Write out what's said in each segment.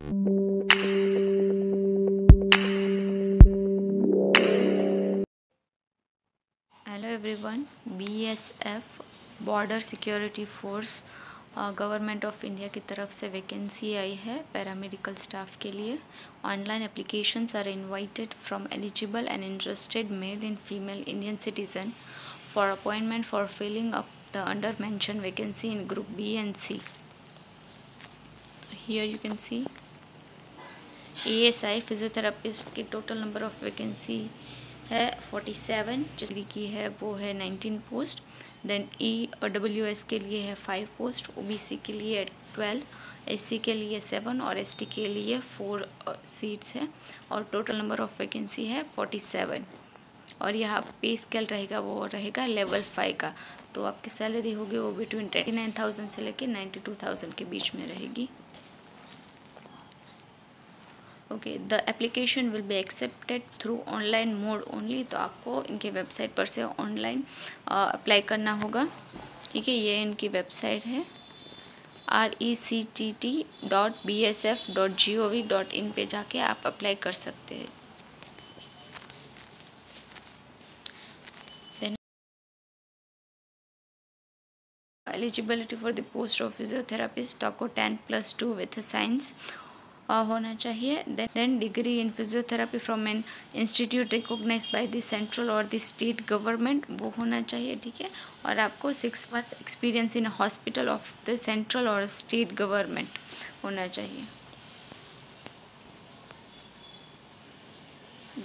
Hello everyone, BSF border security force government of India की तरफ से वैकेंसी आई है पैरामेडिकल स्टाफ के लिए। Online applications are invited from eligible and interested male and female Indian citizen for appointment for filling up the under mention vacancy in group B and C. Here you can see ASI physiotherapist की total number of vacancy है 47, जिसकी की है वो है 19 post. Then EWS के लिए है 5 पोस्ट, OBC के लिए 12, SC के लिए 7 और ST के लिए 4 सीट्स है और टोटल नंबर ऑफ वैकेंसी है 47। और यहाँ पे स्केल रहेगा वो रहेगा लेवल 5 का, तो आपकी सैलरी होगी वो बिटवीन 29,000 से लेकर 92,000 के बीच में रहेगी। Okay, the application will be accepted through online mode only. तो आपको इनके वेबसाइट पर से ऑनलाइन अप्लाई करना होगा। ठीक है, ये इनकी वेबसाइट है rectt.bsf.gov.in पे जाके आप अप्लाई कर सकते हैं। Then eligibility for the post of physiotherapist, आपको 10+2 विथ साइंस होना चाहिए। Then degree in physiotherapy from an institute recognise by the central और द स्टेट गवर्नमेंट, वो होना चाहिए। ठीक है, और आपको 6 months experience in hospital of the central और स्टेट गवर्नमेंट होना चाहिए।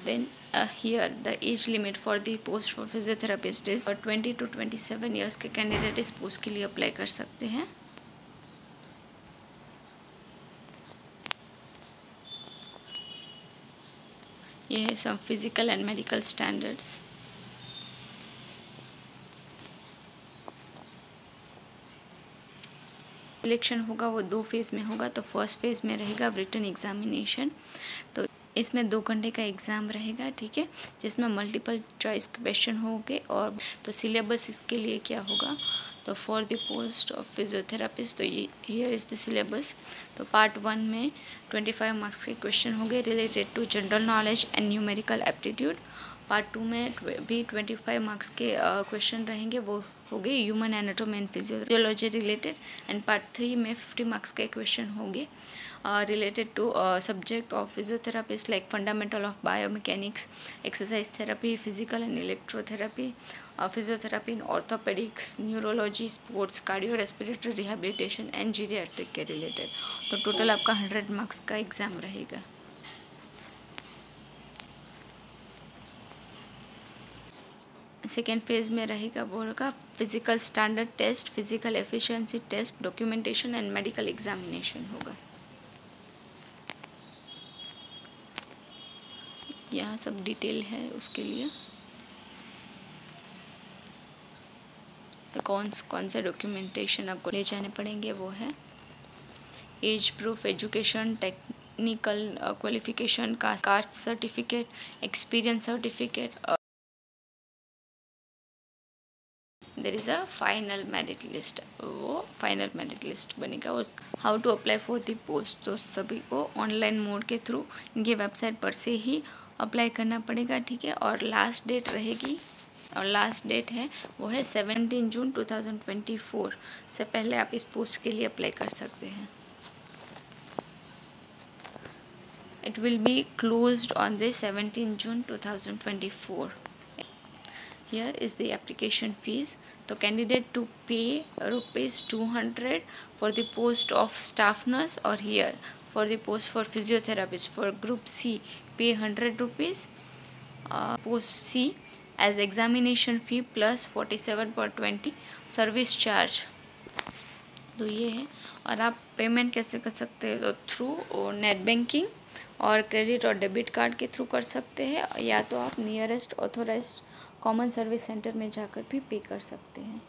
Then here the age limit for the post for physiotherapist is 20 to 27 years के कैंडिडेट इस पोस्ट के लिए अप्लाई कर सकते हैं। ये है सब physical and medical standards. Selection होगा वो 2 फेज़ में होगा। तो फर्स्ट फेज़ में रहेगा रिटन एग्जामिनेशन, तो इसमें 2 घंटे का एग्ज़ाम रहेगा। ठीक है, जिसमें मल्टीपल चॉइस क्वेश्चन होंगे। और तो सिलेबस इसके लिए क्या होगा, तो for the post of physiotherapist, तो ये हियर इज़ द सिलेबस। तो पार्ट 1 में 25 मार्क्स के क्वेश्चन होंगे related to general knowledge and numerical aptitude. Part 2 में भी 25 मार्क्स के क्वेश्चन रहेंगे, वो हो गए human anatomy and physiology related. And part 3 में 50 मार्क्स के क्वेश्चन होंगे related to subject of physiotherapist like fundamental of biomechanics, exercise therapy, physical and electrotherapy, physiotherapy in orthopedics, neurology, sports, cardiorespiratory rehabilitation and geriatric के related। तो total आपका 100 marks का exam रहेगा। Second phase में रहेगा वो रहेगा physical standard test, physical efficiency test, documentation and medical examination होगा। यहाँ सब डिटेल है उसके लिए। तो कौन से डॉक्यूमेंटेशन आपको ले जाने पड़ेंगे वो है age proof, education, technical qualification, caste certificate, experience certificate. There is a final merit list, वो फाइनल मेरिट लिस्ट बनेगा। और how to apply for the post, तो सभी को ऑनलाइन मोड के थ्रू इनकी वेबसाइट पर से ही अप्लाई करना पड़ेगा। ठीक है, और लास्ट डेट रहेगी और लास्ट डेट है वो है 17 जून 2024 से पहले आप इस पोस्ट के लिए अप्लाई कर सकते हैं। It will be closed on the 17 June 2024. Here is the application fees. तो candidate to pay rupees 200 for the post of staff nurse, or here for the post for physiotherapist for group C pay 100 rupees. Post C as examination fee plus 47/20 service charge। तो ये है। और आप payment कैसे कर सकते हैं, तो थ्रू नेट बैंकिंग और क्रेडिट और डेबिट कार्ड के थ्रू कर सकते हैं, या तो आप nearest authorised common service centre में जाकर भी पे कर सकते हैं।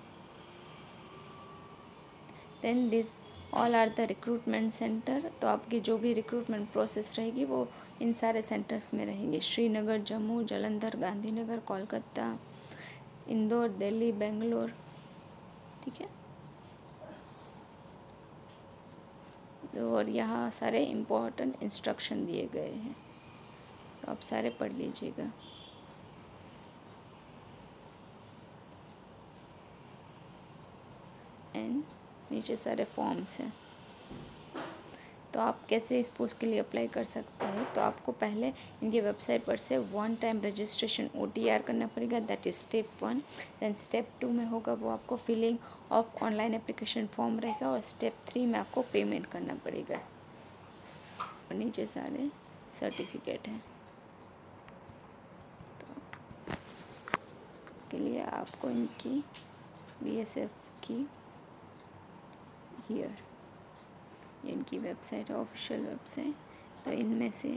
Then this all are the recruitment centre. तो आपकी जो भी रिक्रूटमेंट प्रोसेस रहेगी वो इन सारे सेंटर्स में रहेंगे। श्रीनगर, जम्मू, जालंधर, गांधीनगर, कोलकाता, इंदौर, दिल्ली, बेंगलोर। ठीक है, और यहाँ सारे इम्पोर्टेंट इंस्ट्रक्शन दिए गए हैं, तो आप सारे पढ़ लीजिएगा। एंड नीचे सारे फॉर्म्स हैं। तो आप कैसे इस पोस्ट के लिए अप्लाई कर सकते हैं, तो आपको पहले इनकी वेबसाइट पर से 1 टाइम रजिस्ट्रेशन OTR करना पड़ेगा, that is step 1। Then step 2 में होगा वो आपको filling of online application form रहेगा, और स्टेप 3 में आपको पेमेंट करना पड़ेगा। और नीचे सारे सर्टिफिकेट हैं। तो के लिए आपको इनकी BSF की हियर ये इनकी वेबसाइट है, ऑफिशियल वेबसाइट। तो इनमें से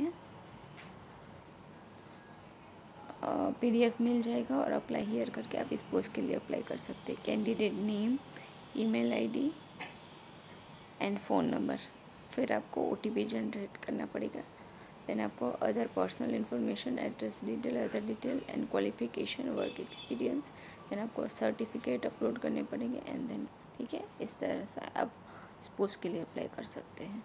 PDF मिल जाएगा, और अप्लाई हियर करके आप इस पोस्ट के लिए अप्लाई कर सकते हैं। Candidate name, email ID and phone number, फिर आपको OTP जनरेट करना पड़ेगा। देन आपको other personal information, address detail, other detail and qualification, work experience. Then आपको सर्टिफिकेट अपलोड करने पड़ेंगे, एंड देन ठीक है, इस तरह से आप इस पोस्ट के लिए अप्लाई कर सकते हैं।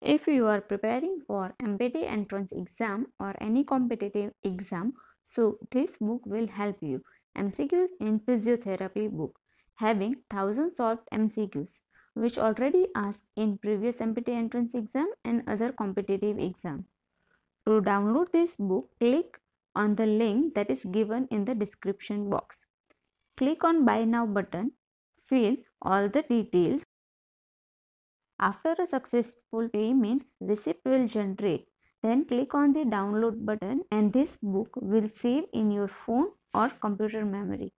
If you are preparing for MPT entrance exam or any competitive exam, so this book will help you. MCQs in Physiotherapy book, having 1000 solved MCQs, which already asked in previous MPT entrance exam and other competitive exam. To download this book, click on the link that is given in the description box. Click on Buy Now button, fill all the details. After a successful payment, receipt will generate. Then click on the download button and this book will save in your phone or computer memory.